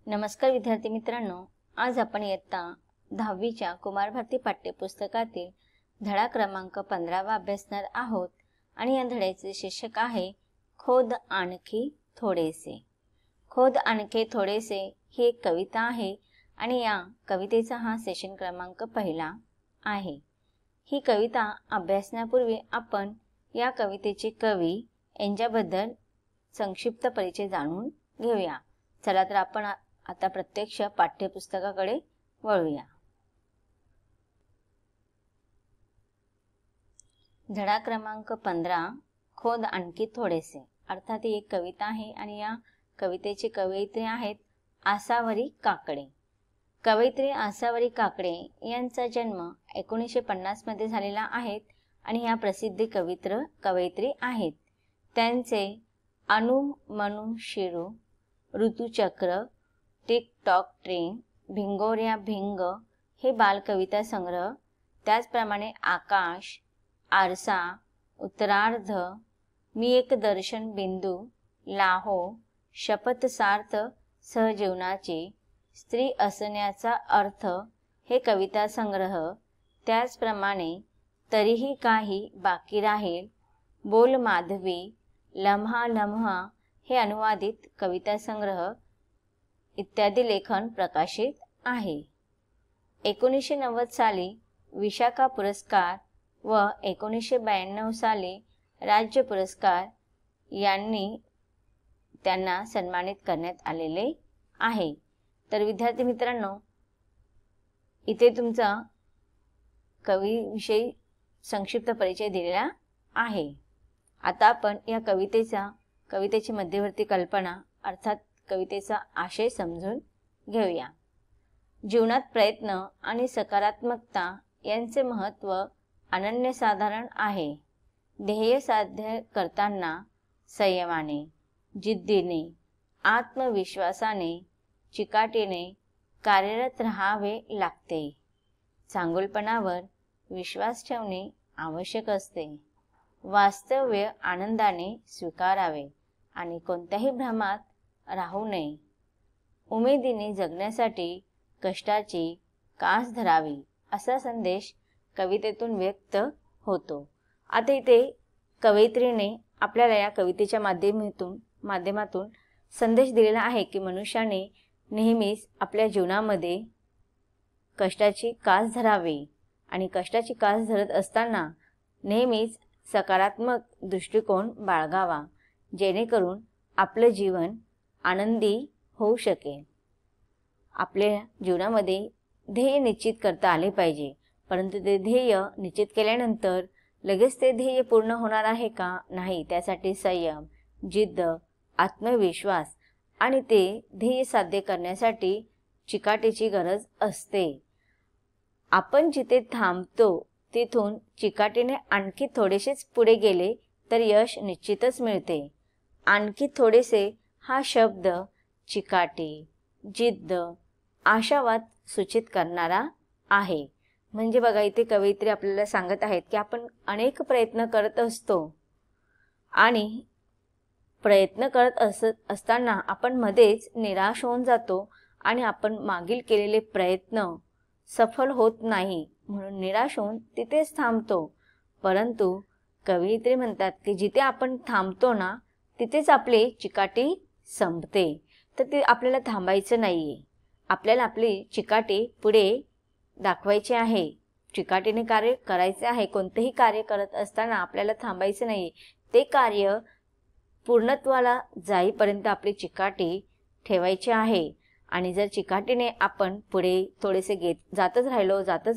नमस्कार विद्यार्थी मित्रांनो, आज आपण इयत्ता 10वीच्या कुमार भारती पाठ्यपुस्तकातील धडा क्रमांक 15 अभ्यासणार आहोत आणि या धड्याचे शीर्षक आहे खोद आणखी थोडेसे। खोद आणखी थोडेसे ही एक कविता आहे आणि या कवितेचा हा सेशन क्रमांक पहिला आहे। ही कविता अभ्यासण्यापूर्वी आपण या कवितेचे कवी यांच्याबद्दल संक्षिप्त परिचय जाणून घेऊया। चला तर आपण आता प्रत्यक्ष पाठ्यपुस्तकाकडे वळूया। धडा क्रमांक 15 खोद आणखी थोडेसे, अर्थात ही एक कविता आहे आणि या कवितेचे कवयित्री आहेत आसावरी काकडे। कवयित्री आसावरी काकडे यांचा जन्म 1950 मध्ये झालेला आहे आणि ह्या प्रसिद्ध कवयित्री आहेत। त्यांचे अनु मनु शिरू, ऋतुचक्र, टिक टॉक ट्रेन, भिंगोऱ्या भिंग हे बालकविता संग्रह, त्याचप्रमाणे आकाश, आरसा, उत्तरार्ध, मी एक दर्शन बिंदू, लाहो, शपथ सार्थ सहजीवनाची, स्त्री असण्याचा अर्थ हे कविता संग्रह, त्याचप्रमाणे तरीही काही बाकी राहील, बोल माधवी, लम्हा लम्हा हे अनुवादित कविता संग्रह इत्यादी लेखन प्रकाशित आहे। 1990 साली विशाखा पुरस्कार व 1992 साली राज्य पुरस्कार यांनी त्यांना सन्मानित करण्यात आलेले आहे। तर विद्यार्थी मित्रांनो, इथे तुमचा कवीविषयी संक्षिप्त परिचय दिलेला आहे। आता आपण या कवितेची मध्यवर्ती कल्पना अर्थात कवितेचा आशय समजून घेऊया। जीवनात प्रयत्न आणि सकारात्मकता यांचे महत्त्व अनन्यसाधारण आहे। ध्येय साध्य करताना संयमाने, जिद्दीने, आत्मविश्वासाने, चिकाटीने कार्यरत राहावे लागते। चांगुलपणावर विश्वास ठेवणे आवश्यक असते। वास्तव्य आनंदाने स्वीकारावे आणि कोणत्याही भ्रमात राहू नये। उमेदीने जगण्यासाठी कष्टाची कास धरावी असा संदेश कवितेतून व्यक्त होतो। आता इथे कवयित्रीने आपल्याला या कवितेच्या माध्यमातून संदेश दिलेला आहे की मनुष्याने नेहमीच आपल्या जीवनामध्ये कष्टाची कास धरावी आणि कष्टाची कास धरत असताना नेहमीच सकारात्मक दृष्टिकोन बाळगावा, जेणेकरून आपलं जीवन आनंदी होऊ शकेल। आपल्या जीवनामध्ये ध्येय निश्चित करता आले पाहिजे, परंतु ते ध्येय निश्चित केल्यानंतर लगेच ते ध्येय पूर्ण होणार आहे का? नाही, त्यासाठी संयम, जिद्द, आत्मविश्वास आणि ते ध्येय साध्य करण्यासाठी चिकाटीची गरज असते। आपण जिथे थांबतो तिथून चिकाटीने आणखी थोडेसेच पुढे गेले तर यश निश्चितच मिळते। आणखी थोडेसे हा शब्द चिकाटी, जिद्द, आशावाद सूचित करणारा आहे। म्हणजे बघा, इथे कवयित्री आपल्याला सांगत आहेत की आपण अनेक प्रयत्न करत असतो आणि प्रयत्न करत असताना आपण मध्येच निराश होऊन जातो आणि आपण मागील केलेले प्रयत्न सफल होत नाही म्हणून निराश होऊन तिथेच थांबतो। परंतु कवयित्री म्हणतात की जिथे आपण थांबतो ना तिथेच आपली चिकाटी संपते। तर ते आपल्याला थांबायचं नाहीये, आपल्याला आपली चिकाटी पुढे दाखवायची आहे, चिकाटीने कार्य करायचे आहे। कोणतेही कार्य करत असताना आपल्याला थांबायचं नाही, ते कार्य पूर्णत्वाला जाईपर्यंत आपली चिकाटी ठेवायची आहे। आणि जर चिकाटीने आपण पुढे थोडेसे जातच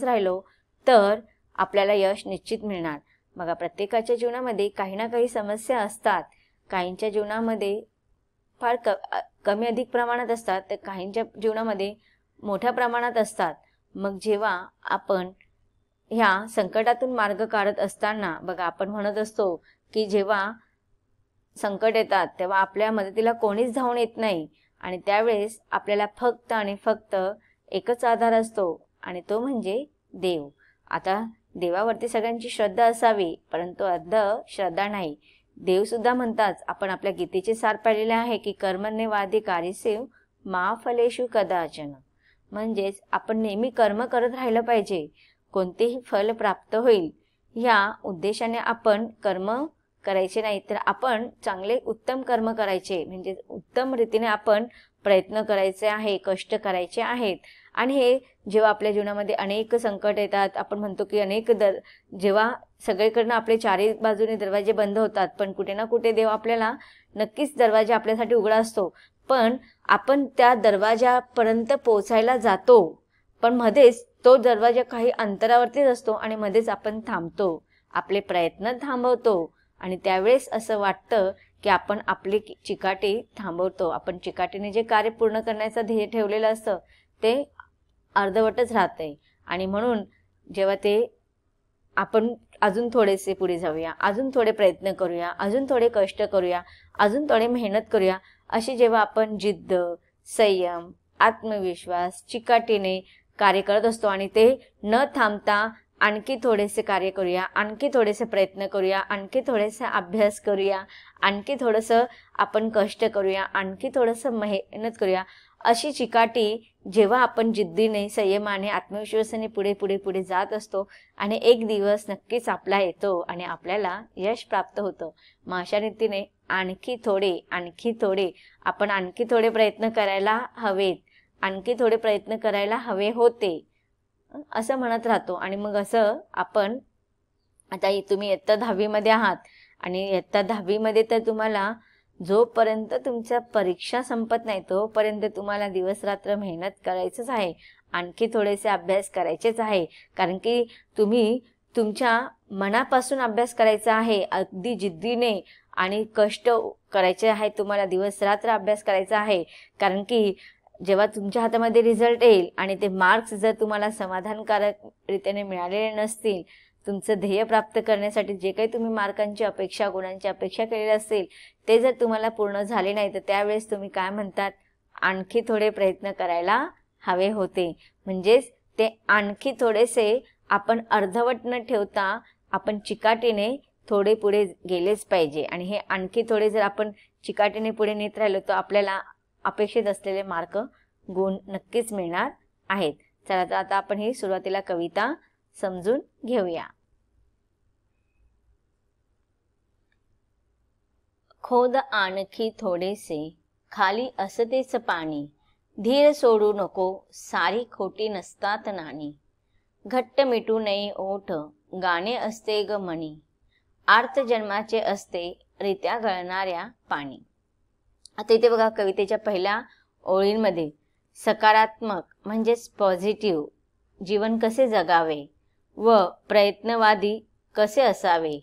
राहिलो तर आपल्याला यश निश्चित मिळणार। बघा, प्रत्येकाच्या जीवनामध्ये काही ना काही समस्या असतात। काहींच्या जीवनामध्ये फार कमी अधिक प्रमाणात असतात, तर काहींच्या जीवनामध्ये मोठ्या प्रमाणात असतात। मग जेव्हा आपण ह्या संकटातून मार्ग काढत असताना बघा, आपण म्हणत असतो की जेव्हा संकट येतात तेव्हा आपल्या मदतीला कोणीच धावून येत नाही आणि त्यावेळेस आपल्याला फक्त आणि फक्त एकच आधार असतो आणि तो म्हणजे देव। आता देवावरती सगळ्यांची श्रद्धा असावी, परंतु अंधश्रद्धा नाही। देव सुद्धा म्हणतात, आपण आपल्या गीतेचे सार पाळलेले आहे की कर्मण्येवाधिकारस्ते मा फलेषु कदाचन. म्हणजेच आपण नेहमी कर्म करत राहिलं पाहिजे. कोणतेही फल प्राप्त होईल ह्या उद्देशाने आपण कर्म करायचे नाही, तर आपण चांगले उत्तम कर्म करायचे. म्हणजे उत्तम रीतीने आपण प्रयत्न करायचे आहे, कष्ट करायचे आहेत. आणि हे जेव्हा आपल्या जीवनामध्ये अनेक संकट येतात, आपण म्हणतो की जेव्हा सगळीकडनं आपले चारी बाजूने दरवाजे बंद होतात, पण कुठे ना कुठे देव आपल्याला नक्कीच दरवाजा आपल्यासाठी उघडा असतो. पण आपण त्या दरवाजापर्यंत पोचायला जातो, पण मध्येच तो दरवाजा काही अंतरावरतीच असतो आणि मध्येच आपण थांबतो, आपले प्रयत्न थांबवतो. आणि त्यावेळेस असं वाटतं की आपण आपली चिकाटी थांबवतो. आपण चिकाटीने जे कार्य पूर्ण करण्याचं ध्येय ठेवलेलं असतं ते अर्धवटच राहतंय. आणि म्हणून जेव्हा ते आपण अजून थोडेसे पुढे जाऊया, अजून थोडे प्रयत्न करूया, अजून थोडे कष्ट करूया, अजून थोडे मेहनत करूया, अशी जेव्हा आपण जिद्द, संयम, आत्मविश्वास, चिकाटीने कार्य करत असतो आणि ते न थांबता आणखी थोडेसे कार्य करूया, आणखी थोडेसे प्रयत्न करूया, आणखी थोडेसे अभ्यास करूया, आणखी थोडंसं आपण कष्ट करूया, आणखी थोडंसं मेहनत करूया, अशी चिकाटी जेव्हा आपण जिद्दीने, संयमाने, आत्मविश्वासाने पुढे पुढे पुढे जात असतो आणि एक दिवस नक्कीच आपला येतो आणि आपल्याला यश प्राप्त होतं. मग अशा रीतीने आणखी थोडे आपण आणखी थोडे प्रयत्न करायला हवेत, आणखी थोडे प्रयत्न करायला हवे होते, असं म्हणत राहतो. आणि मग असं आपण आता तुम्ही इयत्ता 10वी मध्ये आहात आणि इयत्ता 10वी मध्ये तर तुम्हाला जोपर्यंत तुमच्या परीक्षा संपत नाही तोपर्यंत तुम्हाला दिवस रात्र मेहनत करायचंच आहे, आणखी थोडेसे अभ्यास करायचेच आहे. कारण की तुम्ही तुमच्या मनापासून अभ्यास करायचा आहे, अगदी जिद्दीने आणि कष्ट करायचे आहे. तुम्हाला दिवस रात्र अभ्यास करायचा आहे. कारण की जेव्हा तुमच्या हातामध्ये रिझल्ट येईल आणि ते मार्क्स जर तुम्हाला समाधानकारक रीतीने मिळालेले नसतील, तुमचं ध्येय प्राप्त करण्यासाठी जे काही तुम्ही मार्कांची अपेक्षा, गुणांची अपेक्षा केलेली असेल, ते जर तुम्हाला पूर्ण झाले नाही, तर त्यावेळेस तुम्ही काय म्हणतात, आणखी थोडे प्रयत्न करायला हवे होते. म्हणजेच ते आणखी थोडेसे आपण अर्धवट न ठेवता आपण चिकाटीने थोडे पुढे गेलेच पाहिजे. आणि हे आणखी थोडे जर आपण चिकाटीने पुढे नेत राहिलो तर आपल्याला अपेक्षित असलेले मार्क, गुण नक्कीच मिळणार आहेत. चला तर आता आपण ही सुरुवातीला कविता समजून घेऊया. खोद आणखी थोडेसे, खाली असतेच पाणी, धीर सोडू नको, सारी खोटी नसतात नाणी, घट्ट मिटू नये ओठ, गाणे असते ग मणी, आर्त जन्माचे असते रित्या गळणाऱ्या पाणी. आता इथे बघा, कवितेच्या पहिल्या ओळींमध्ये सकारात्मक म्हणजेच पॉझिटिव्ह जीवन कसे जगावे व प्रयत्नवादी कसे असावे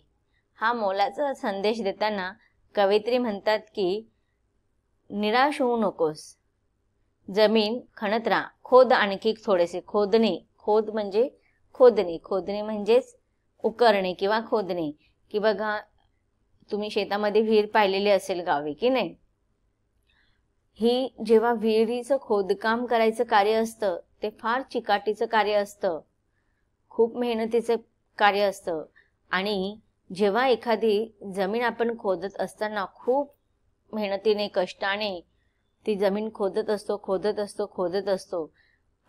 हा मोलाचा संदेश देताना कवयित्री म्हणतात की निराश होऊ नकोस, जमीन खणत राहा, खोद आणखी थोडेसे. खोद म्हणजे खोदणे म्हणजेच उकरणे किंवा खोदणे. की बघा, तुम्ही शेतामध्ये विहीर पाहिलेली असेल गावी की नाही, ही जेव्हा विहिरीचं खोदकाम करायचं कार्य असतं ते फार चिकाटीचं कार्य असतं, खूप मेहनतीचं कार्य असतं. आणि जेव्हा एखादी जमीन आपण खोदत असताना खूप मेहनतीने, कष्टाने ती जमीन खोदत असतो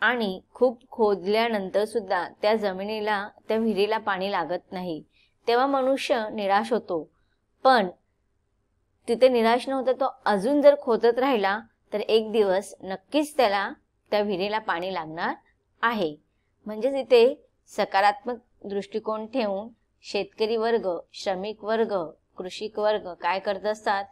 आणि खूप खोदल्यानंतर सुद्धा त्या जमिनीला, त्या विहिरीला पाणी लागत नाही, तेव्हा मनुष्य निराश होतो. पण तिथे निराश नव्हता, तो अजून जर खोदत राहिला तर एक दिवस नक्कीच त्याला त्या विहिरीला पाणी लागणार आहे. म्हणजेच इथे सकारात्मक दृष्टिकोन ठेवून शेतकरी वर्ग, श्रमिक वर्ग, कृषिक वर्ग काय करत असतात,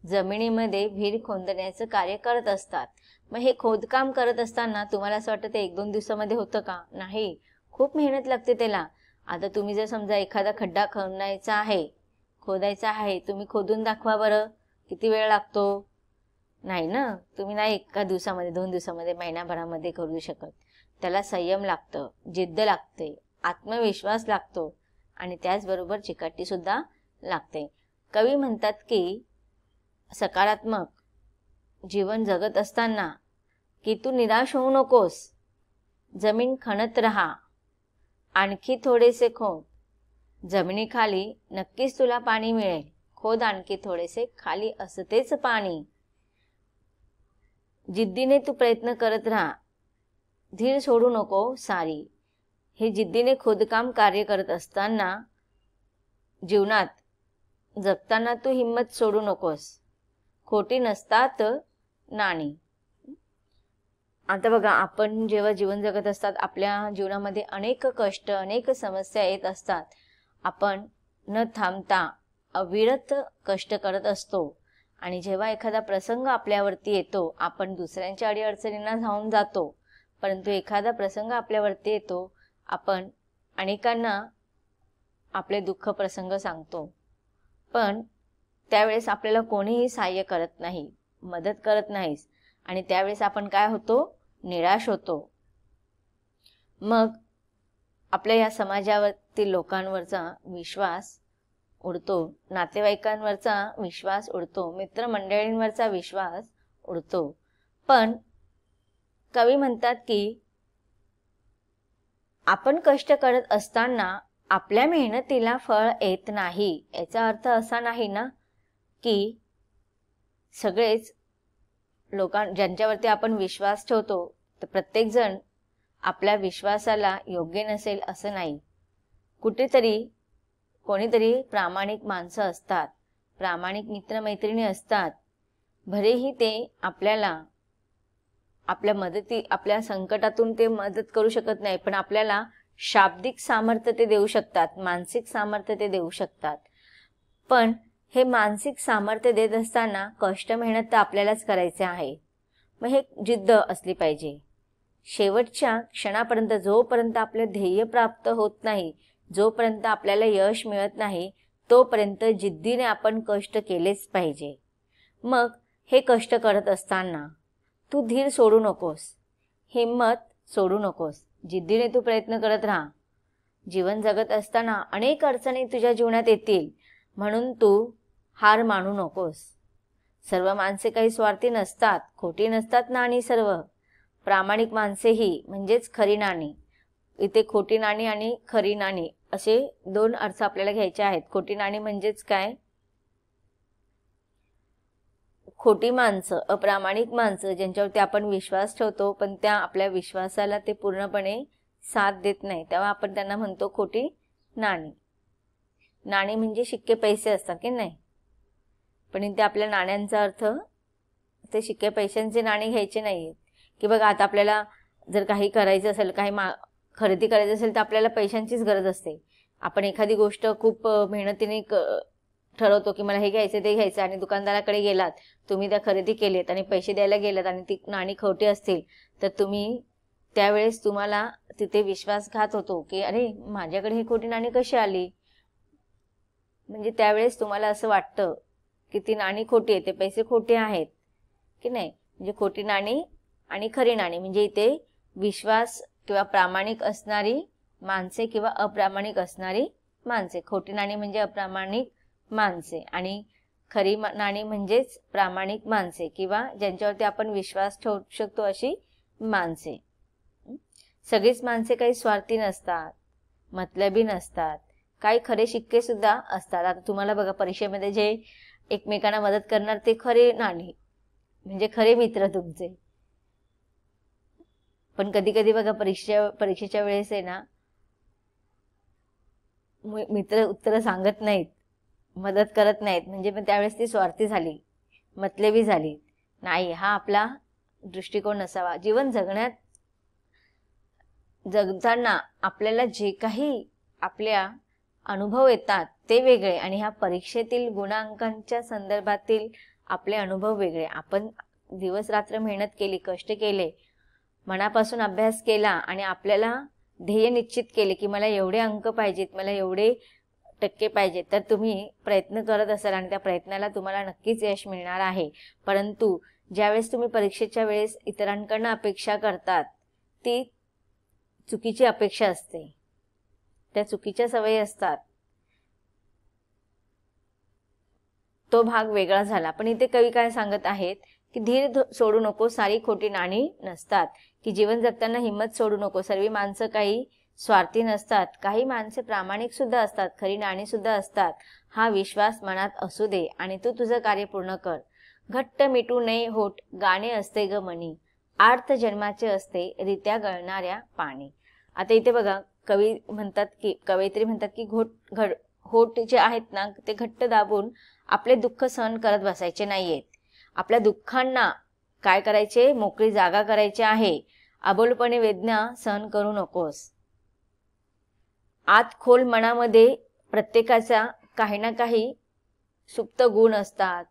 जमिनीमध्ये विहीर खोदण्याचं कार्य करत असतात. मग हे खोदकाम करत असताना तुम्हाला असं वाटतं ते 1-2 दिवसामध्ये होतं का? नाही, खूप मेहनत लागते त्याला. आता तुम्ही जर समजा एखादा खड्डा खोदायचा आहे, तुम्ही खोदून दाखवा बरं, किती वेळ लागतो? नाही ना, तुम्ही नाही एका दिवसामध्ये, 2 दिवसामध्ये, महिनाभरामध्ये करू शकत. त्याला संयम लागतं, जिद्द लागते, आत्मविश्वास लागतो आणि त्याचबरोबर चिकाटी सुद्धा लागते. कवी म्हणतात की सकारात्मक जीवन जगत असताना की तू निराश होऊ नकोस, जमीन खणत राहा, आणखी थोडेसे खोद, जमिनीखाली नक्कीच तुला पाणी मिळेल, खोद आणखी थोडेसे, खाली असतेच पाणी, जिद्दीने तू प्रयत्न करत राहा, धीर सोडू नको सारी. हे जिद्दीने खोदकाम कार्य करत असताना जीवनात जगताना तू हिंमत सोडू नकोस. खोटी नसतात नाणी. आता बघा, आपण जेव्हा जीवन जगत असतात आपल्या जीवनामध्ये अनेक कष्ट, अनेक समस्या येत असतात. आपण न थांबता अविरत कष्ट करत असतो आणि जेव्हा एखादा प्रसंग आपल्यावरती येतो आपण दुसऱ्यांच्या अडीअडचणींना धावून जातो. परंतु एखादा प्रसंग आपल्यावरती येतो आपण अनेकांना आपले दुःख प्रसंग सांगतो, पण त्यावेळेस आपल्याला कोणीही सहाय्य करत नाही, मदत करत नाहीस आणि त्यावेळेस आपण काय होतो, निराश होतो. मग आपल्या या समाजावरती लोकांवरचा विश्वास उडतो, नातेवाईकांवरचा विश्वास उडतो, मित्रमंडळींवरचा विश्वास उडतो. पण कवी म्हणतात की आपण कष्ट करत असताना आपल्या मेहनतीला फळ येत नाही. याचा अर्थ असा नाही ना की सगळेच ज्यांच्यावरती आपण विश्वास ठेवतो तर प्रत्येक जण आपल्या विश्वासाला योग्य नसेल असं नाही. कुठेतरी कोणीतरी प्रामाणिक माणसं असतात, प्रामाणिक मित्रमैत्रिणी असतात. भलेही ते आपल्याला आपल्या संकटातून ते मदत करू शकत नाही, पण आपल्याला शाब्दिक सामर्थ्य ते देऊ शकतात, मानसिक सामर्थ्य ते देऊ शकतात. पण हे मानसिक सामर्थ्य देत असताना कष्ट मेहनत तर आपल्यालाच करायचे आहे. मग हे जिद्द असली पाहिजे. शेवटच्या क्षणापर्यंत जोपर्यंत आपले ध्येय प्राप्त होत नाही, जोपर्यंत आपल्याला यश मिळत नाही, तोपर्यंत जिद्दीने आपण कष्ट केलेच पाहिजे. मग हे कष्ट करत असताना तू धीर सोडू नकोस, हिम्मत सोडू नकोस. जिद्दीने तू प्रयत्न करत राहा. जीवन जगत असताना अनेक अडचणी तुझ्या जीवनात येतील, म्हणून तू हार मानू नकोस. सर्व माणसे काही स्वार्थी नसतात, खोटी नसतात नाणी सर्व. प्रामाणिक माणसेही म्हणजेच खरी नाणी. इथे खोटी नाणी आणि खरी नाणी असे दोन अर्थ आपल्याला घ्यायचे आहेत. खोटी नाणी म्हणजेच काय, खोटी माणसं, अप्रामाणिक माणसं ज्यांच्यावरती आपण विश्वास ठेवतो पण त्या आपल्या विश्वासाला ते पूर्णपणे साथ देत नाही, तेव्हा आपण त्यांना म्हणतो खोटी नाणी. नाणी म्हणजे शिक्के पैसे असतात की नाही, पण इथे आपल्या नाण्यांचा अर्थ ते शिक्के पैशांचे नाणी घ्यायचे नाहीत. की बघा, आता आपल्याला जर काही करायचं असेल, काही खरेदी करायचं असेल तर आपल्याला पैशांचीच गरज असते. आपण एखादी गोष्ट खूप मेहनतीने ठरवतो की मला हे घ्यायचं ते घ्यायचं आणि दुकानदाराकडे गेलात, तुम्ही त्या खरेदी केलेत आणि पैसे द्यायला गेलात आणि ती नाणी खोटी असतील तर तुम्ही त्यावेळेस तुम्हाला तिथे विश्वासघात होतो की अरे माझ्याकडे ही खोटी नाणी कशी आली. म्हणजे त्यावेळेस तुम्हाला असं वाटतं की ती नाणी खोटी आहे, ते पैसे खोटे आहेत की नाही. म्हणजे खोटी नाणी आणि खरी नाणी म्हणजे इथे विश्वास किंवा प्रामाणिक असणारी माणसे किंवा अप्रामाणिक असणारी माणसे. खोटी नाणी म्हणजे अप्रामाणिक माणसे आणि खरी नाणी म्हणजेच प्रामाणिक माणसे किंवा ज्यांच्यावरती आपण विश्वास ठेवू शकतो अशी माणसे. सगळीच माणसे काही स्वार्थी नसतात, मतलबी नसतात, काही खरे शिक्के सुद्धा असतात. आता तुम्हाला बघा, परीक्षेमध्ये जे एकमेकांना मदत करणार ते खरे नाणी म्हणजे खरे मित्र तुमचे. पण कधी कधी बघा परीक्षेच्या वेळेस आहे ना, मित्र उत्तर सांगत नाहीत, मदत करत नाहीत, म्हणजे पण त्यावेळेस ती स्वार्थी झाली, मतलबी झाली. नाही, हा आपला दृष्टिकोन नसावा. जीवन जगताना आपल्याला जे काही आपल्या अनुभव येतात ते वेगळे आणि ह्या परीक्षेतील गुणांकांच्या संदर्भातील आपले अनुभव वेगळे. आपण दिवस रात्र मेहनत केली, कष्ट केले, मनापासून अभ्यास केला आणि आपल्याला ध्येय निश्चित केले की मला एवढे अंक पाहिजेत, मला एवढे टक्के पाहिजेत, तर तुम्ही प्रयत्न करत असाल आणि त्या प्रयत्नाला तुम्हाला नक्कीच यश मिळणार आहे. परंतु ज्यावेळेस तुम्ही परीक्षेच्या वेळेस इतरांकडून अपेक्षा करतात ती चुकीची अपेक्षा असते, त्या चुकीच्या सवयी असतात. तो भाग वेगळा झाला. पण इथे कवी काय सांगत आहेत की धीर सोडू नको, सारी खोटी नाणी नसतात. की जीवन जगताना हिंमत सोडू नको. सर्व माणसं काही स्वार्थी नसतात, काही माणसे प्रामाणिक सुद्धा असतात, खरी नाणी सुद्धा असतात. हा विश्वास मनात असू दे आणि तू तुझं कार्य पूर्ण कर. घट्ट मिटू नये होठ गाणे असते ग मनी, आर्त जन्माचे असते रित्या गळणाऱ्या पाणी. आता इथे बघा कवयित्री म्हणतात की होठ जे आहेत ना ते घट्ट दाबून आपले दुःख सहन करत बसायचे नाहीयेत. आपल्या दुःखांना काय करायचे, मोकळी जागा करायची आहे. अबोलपणे वेदना सहन करू नकोस. आत खोल मनामध्ये प्रत्येकाचा काही ना काही सुप्त गुण असतात.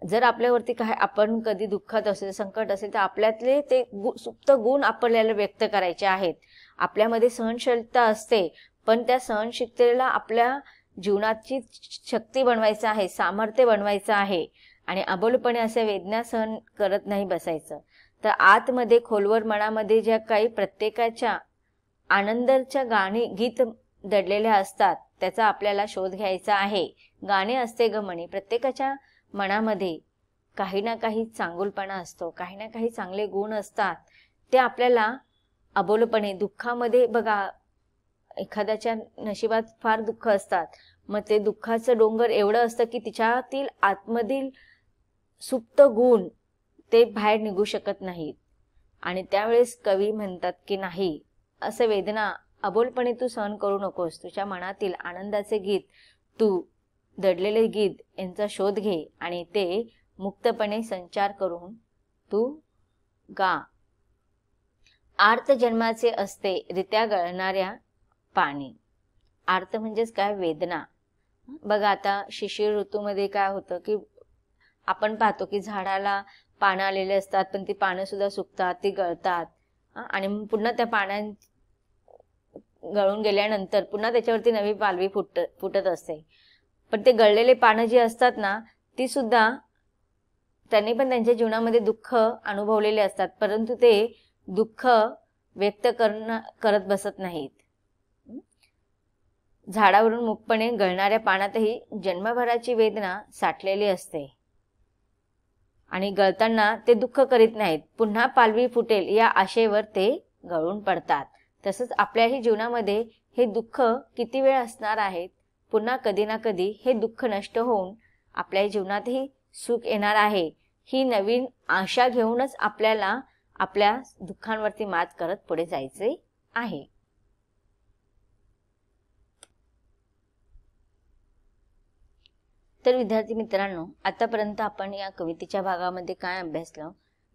जर आपल्यावरती आपण कधी दुःखात असेल, संकट असेल तर आपल्यातले ते सुप्त गुण आपल्याला व्यक्त करायचे आहेत. आपल्यामध्ये सहनशीलता असते, पण त्या सहनशीलतेला आपल्या जीवनाची शक्ती बनवायचं आहे, सामर्थ्य बनवायचं आहे. आणि अबोलपणे असे वेदना सहन करत नाही बसायचं. तर आतमध्ये खोलवर मनामध्ये ज्या काही प्रत्येकाच्या आनंदाच्या गीत दडलेल्या असतात त्याचा आपल्याला शोध घ्यायचा आहे. गाणे असते ग मनी, प्रत्येकाच्या मनामध्ये काही ना काही चांगुलपणा असतो, काही ना काही चांगले गुण असतात. ते आपल्याला अबोलपणे दुःखामध्ये बघा, एखाद्याच्या नशिबात फार दुःख असतात, मग ते दुःखाचं डोंगर एवढं असतं की तिच्यातील आतमधील सुप्त गुण ते बाहेर निघू शकत नाहीत. आणि त्यावेळेस कवी म्हणतात की नाही, असं वेदना अबोलपणे तू सहन करू नकोस. तुझ्या मनातील आनंदाचे गीत, तू दडलेले गीत यांचा शोध घे आणि ते मुक्तपणे संचार करून तू गा. आर्त जन्माचे असते रित्या गळणाऱ्या पाणी. आर्त म्हणजेच काय, वेदना. बघा आता शिशिर ऋतूमध्ये काय होतं की आपण पाहतो की झाडाला पानं आलेले असतात, पण ती पानं सुद्धा सुकतात, ती गळतात आणि पुन्हा त्या पानां गळून गेल्यानंतर पुन्हा त्याच्यावरती नवी पालवी फुटत असते. पण ते गळलेले पानं जी असतात ना, ती सुद्धा त्यांनी पण त्यांच्या जीवनामध्ये दुःख अनुभवलेले असतात, परंतु ते दुःख व्यक्त करत बसत नाहीत. झाडावरून मुक्तपणे गळणाऱ्या पानातही जन्मभराची वेदना साठलेली असते आणि गळताना ते दुःख करीत नाहीत. पुन्हा पालवी फुटेल या आशेवर ते गळून पडतात. तसंच आपल्याही जीवनामध्ये हे दुःख किती वेळ असणार आहेत. पुन्हा कधी ना कधी हे दुःख नष्ट होऊन आपल्या जीवनातही सुख येणार आहे. ही नवीन आशा घेऊनच आपल्याला आपल्या दुःखांवरती मात करत पुढे जायचे आहे. तर विद्यार्थी मित्रांनो, आतापर्यंत आपण या कवितेच्या भागामध्ये काय अभ्यासलं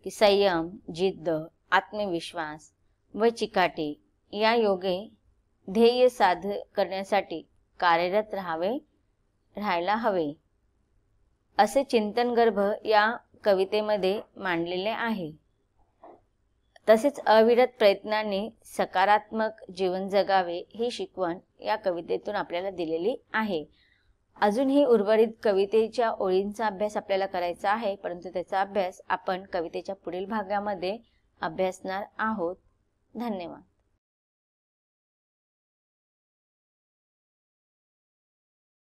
की संयम, जिद्द, आत्मविश्वास व चिकाटी या योगे ध्येय साध्य करण्यासाठी कार्यरत राहायला हवे असे चिंतनगर्भ या कवितेमध्ये मांडलेले आहे. तसेच अविरत प्रयत्नांनी सकारात्मक जीवन जगावे ही शिकवण या कवितेतून आपल्याला दिलेली आहे. अजूनही उर्वरित कवितेच्या ओळींचा अभ्यास आपल्याला करायचा आहे, परंतु त्याचा अभ्यास आपण कवितेच्या पुढील भागामध्ये अभ्यासणार आहोत. धन्यवाद.